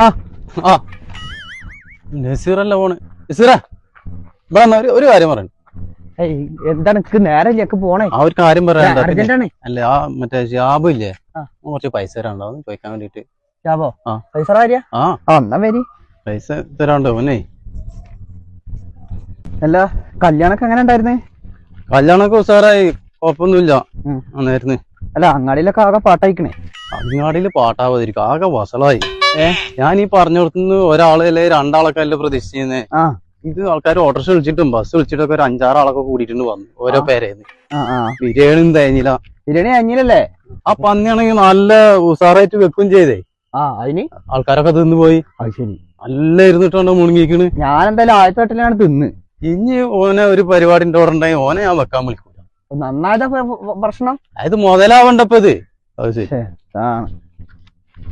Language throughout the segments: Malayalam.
ആ ആ നസീറല്ല പോണ്. നസീറ ഇവിടെ ഒരു കാര്യം പറയണം. എന്താണ് നേരല്ലേ പോണേ? ആ ഒരു കാര്യം പറയാൻ അർജന്റാണ്. അല്ല ആ മറ്റേ ഷാബു ഇല്ലേ, കുറച്ച് പൈസ തരാണ്ടാവും ചോദിക്കാൻ വേണ്ടിട്ട്. ഷാബോ? ആ പൈസ എന്നാ വരി. പൈസ തരാണ്ടോ മോനെ? അല്ല കല്യാണൊക്കെ എങ്ങനെ ഉണ്ടായിരുന്നേ? കല്യാണൊക്കെ ഉസാറായി, കുഴപ്പമൊന്നുമില്ല. നേരുന്നു. അല്ല അങ്ങാടിയിലൊക്കെ ആകെ പാട്ടയക്കണേ. അങ്ങാടിയില് പാട്ടാവാതിരിക്കും, ആകെ വസളായി. ഞാൻ ഈ പറഞ്ഞോടത്തുനിന്ന് ഒരാളല്ലേ രണ്ടാളൊക്കെ അല്ലേ പ്രതീക്ഷിക്കുന്നേ. ഇത് ആൾക്കാർ ഓട്ടോറിക്ഷ വിളിച്ചിട്ടും ബസ് വിളിച്ചിട്ടൊക്കെ ഒരു 5-6 ആളൊക്കെ കൂടിയിട്ടുണ്ട് വന്നു ഓരോ പേരേന്ന്. ബിരിയാണിയും തേഞ്ഞില്ല. ബിരിയാണി അഞ്ഞില്ലല്ലേ? ആ പന്നിയാണെങ്കിൽ നല്ല ഉസാറായിട്ട് വെക്കും ചെയ്തേ. അതിന് ആൾക്കാരൊക്കെ തിന്നു പോയി. അത് ശരി, നല്ല ഇരുന്നിട്ടുണ്ടോ മുണുങ്ങിക്കണ്. ഞാൻ എന്തായാലും ആദ്യത്തെ വട്ടത്തിലാണ് തിന്ന്. ഇനി ഓനെ ഒരു പരിപാടിന്റെ ഓർഡർ ഉണ്ടെങ്കിൽ ഓനെ ഞാൻ വെക്കാൻ വിളിക്കൂല. നന്നായതാ പ്രശ്നം. അത് മുതലാവണ്ടപ്പോ ഇത്. അത് ശരി,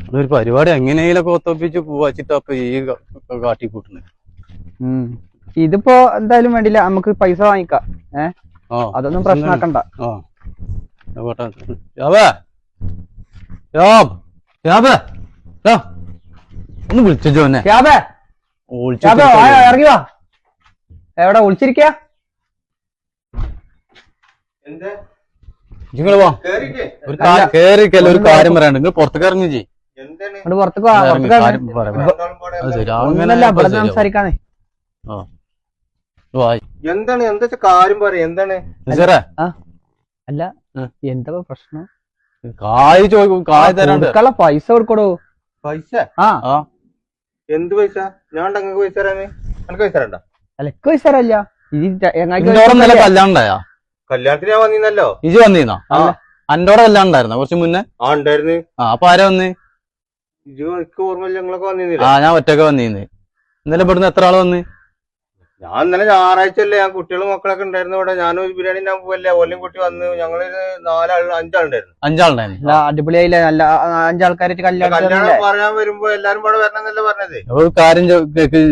അതൊരു പരിപാടി എങ്ങനെയൊക്കെ ഒത്തപ്പിച്ച് പോവാച്ചിട്ടപ്പൊ ഈ കാട്ടിക്കൂട്ടുന്നത്. ഇതിപ്പോ എന്തായാലും വേണ്ടില്ല, നമുക്ക് പൈസ വാങ്ങിക്കാം. അതൊന്നും പ്രശ്നമാക്കണ്ട. ഒന്ന് വിളിച്ചോ എന്നെ. ഇറങ്ങി വാ. എവിടെ വിളിച്ചിരിക്ക? നിങ്ങള് വാ, കേറിക്കല്ല ഒരു കാര്യം പറയാണ്ട്. നിങ്ങൾ പുറത്തേക്ക് ഇറങ്ങി ചെയ്യും. സംസാരിക്കാന്നേ. എന്താണ് എന്താ കാര്യം പറയാ? എന്താണ്? അല്ല എന്താ പ്രശ്നം? കായ് ചോദിക്കും, കായ് തരാണ്ട് പൈസ കൊടുക്കടോ. പൈസ? എന്ത് പൈസ? ഞാൻ നിങ്ങൾക്ക് പൈസ തരാന്? എനിക്ക് പൈസ തരണ്ട. അല്ല എനിക്ക് പൈസ തരല്ല. കല്യാണം ഉണ്ടായാ? കല്യാണത്തിന് ഞാൻ വന്നീന്നല്ലോ. ഇജ് വന്നീന്നോ? അന്റോടെ കല്യാണം ഉണ്ടായിരുന്നോ കുറച്ച് മുന്നേ? ഉണ്ടായിരുന്നു. അപ്പൊ ആരാ വന്ന്? ഇജ് എനിക്ക് ഓർമ്മയില്ല, നിങ്ങളൊക്കെ വന്നീന്നില്ല? ഞാൻ ഒറ്റക്ക് വന്നീന്ന്. ഇന്നലെ ഇവിടുന്ന് എത്ര ആള് വന്ന്? ഞാൻ ഇന്നലെ ഞായറാഴ്ച അല്ലേ, ഞാൻ കുട്ടികളും മക്കളൊക്കെ ഉണ്ടായിരുന്നു ഇവിടെ. ഞാനൊരു ബിരിയാണി ഞാൻ പോവല്ലേ, ഓലും കുട്ടി വന്ന് ഞങ്ങളൊരു 5 ആളുണ്ടായിരുന്നു. 5 ആളുണ്ടായിരുന്നു. അടിപൊളിയായില്ല. നല്ല 5 ആൾക്കാരായിട്ട് കല്യാണം പറയാൻ വരുമ്പോ എല്ലാരും ഇവിടെ വരണമെന്നല്ലേ പറഞ്ഞത്? ഒരു കാര്യം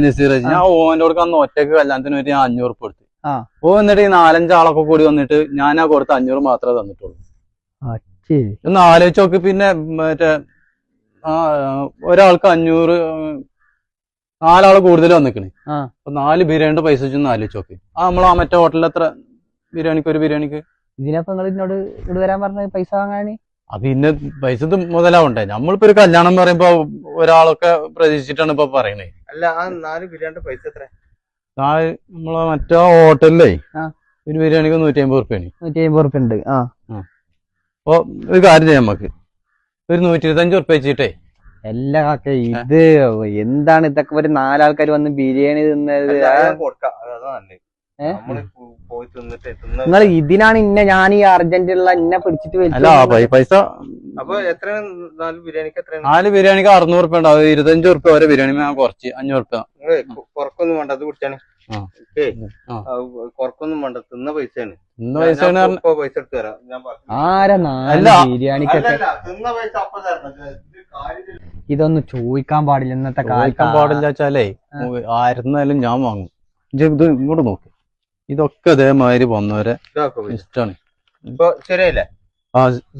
നസീർ, ഞാൻ ഓനോട് അന്ന് ഒറ്റക്ക് കല്യാണത്തിന് വേണ്ടി ഞാൻ 500 കൊടുത്തു. എന്നിട്ട് ഈ 4-5 ആളൊക്കെ കൂടി വന്നിട്ട് ഞാൻ ആ കൊടുത്ത 500 മാത്രമേ തന്നിട്ടുള്ളൂ. ഒന്ന് ആലോചിച്ച് നോക്ക്. പിന്നെ മറ്റേ ഒരാൾക്ക് 500, 4 ആള് കൂടുതൽ വന്നിക്കണേ. അപ്പൊ 4 ബിരിയാണിയുടെ പൈസ വെച്ചൊന്ന് ആലോചിച്ച് നോക്ക്. നമ്മളാ മറ്റേ ഹോട്ടലിൽ എത്ര ബിരിയാണിക്ക്? ഒരു ബിരിയാണിക്ക് ഇതിനപ്പൊ നിങ്ങൾ എന്നോട് ഇവിടെ വരാൻ പറഞ്ഞ പൈസ വാങ്ങാന്? പിന്നെ പൈസ മുതലാവണ്ടേ? നമ്മളിപ്പോ ഒരു കല്യാണം പറയുമ്പോ ഒരാളൊക്കെ പ്രതീക്ഷിച്ചിട്ടാണ് ഇപ്പൊ പറയണേ. അല്ല ആ 4 ബിരിയാണിയുടെ പൈസ എത്ര? നമ്മളെ മറ്റേ ഹോട്ടലിലേ ഒരു ബിരിയാണിക്ക് 150 റുപ്യാണ്. 150 റുപ്യ ഉണ്ട്. അപ്പൊ ഒരു കാര്യം ചെയ്യാം, നമുക്ക് ഒരു 125 റുപ്യ വെച്ചിട്ടേ. എല്ലാ ഇത് എന്താണ് ഇതൊക്കെ? ഒരു 4 ആൾക്കാർ വന്ന് ബിരിയാണി തിന്നത്. നിങ്ങൾ ഇതിനാണ് ഞാൻ ഈ അർജന്റുള്ള എന്നെ പിടിച്ചിട്ട് പൈസ. അപ്പൊ എത്ര? 4 ബിരിയാണിക്ക് എത്ര? 4 ബിരിയാണിക്ക് 600 റുപ്യ ഉണ്ടാവും. 25 റുപ്യ ഓരോ ബിരിയാണി കുറച്ച് 500 റുപ്യ. കുറക്കൊന്നും വേണ്ട, അത് കുടിച്ചാണ്. കുറക്കൊന്നും വേണ്ട, തിന്ന പൈസയാണ്. പൈസ എടുത്ത് തരാം. ബിരിയാണിക്കൊക്കെ ഇതൊന്നും ചോദിക്കാൻ പാടില്ല ഇന്നത്തെ കാണിക്കാൻ പാടില്ല വെച്ചാലേ ആയിരുന്നാലും ഞാൻ വാങ്ങും. ഇത് ഇങ്ങോട്ട് നോക്ക്, ഇതൊക്കെ അതേമാതിരി വന്നവരെ ഇഷ്ടമാണ്. ഇപ്പൊ ശരിയല്ലേ?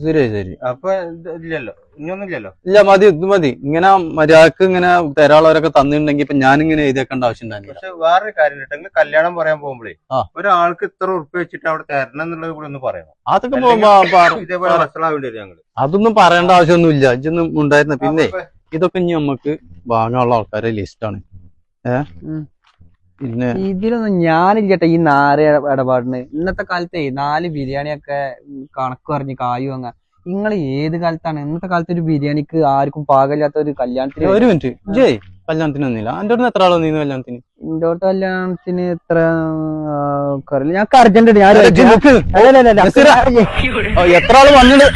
ശരി. അപ്പൊ ഇല്ലല്ലോ, ഇനിയൊന്നുമില്ലല്ലോ. ഇല്ല, മതി, ഇത് മതി. ഇങ്ങനെ മര്യാദക്ക് ഇങ്ങനെ തരാളവരൊക്കെ തന്നിട്ടുണ്ടെങ്കിൽ ഇപ്പൊ ഞാനിങ്ങനെ എഴുതിയേക്കേണ്ട ആവശ്യം ഉണ്ടായിരുന്നില്ല. പക്ഷെ വേറൊരു കാര്യം ഉണ്ടെങ്കിൽ കല്യാണം പറയാൻ പോകുമ്പോഴേ ഒരാൾക്ക് ഇത്ര ഉറുപ്പ്യ വെച്ചിട്ട് അവിടെ തരണം എന്നുള്ളത് കൂടി ഒന്ന് പറയണം. അതൊക്കെ ഇതേപോലെ മനസ്സിലാവേണ്ടി വരും ഞങ്ങള്. അതൊന്നും പറയേണ്ട ആവശ്യമൊന്നുമില്ല. ഇതൊന്നും ഉണ്ടായിരുന്ന. പിന്നെ ഇതൊക്കെ ഇനി നമുക്ക് വാങ്ങാനുള്ള ആൾക്കാരെ ലിസ്റ്റാണ്. പിന്നെ ഇതിലൊന്നും ഞാനില്ലട്ടെ ഈ 4 ഇടപാടിന്. ഇന്നത്തെ കാലത്തെ 4 ബിരിയാണിയൊക്കെ കണക്ക് പറഞ്ഞ് കായ് വാങ്ങാൻ. നിങ്ങൾ ഏത് കാലത്താണ്? ഇന്നത്തെ കാലത്ത് ഒരു ബിരിയാണിക്ക് ആർക്കും പാകമില്ലാത്ത ഒരു കല്യാണത്തിന്. ഒരു മിനിറ്റ്, ജയ് കല്യാണത്തിന് വന്നില്ല? എന്റെ അടുത്ത് എത്ര ആള് വന്നിരുന്നു കല്യാണത്തിന്? എന്റെ അടുത്ത് കല്യാണത്തിന് എത്ര ഞങ്ങൾക്ക് അർജന്റ്. എത്ര ആള് വന്നിട്ട്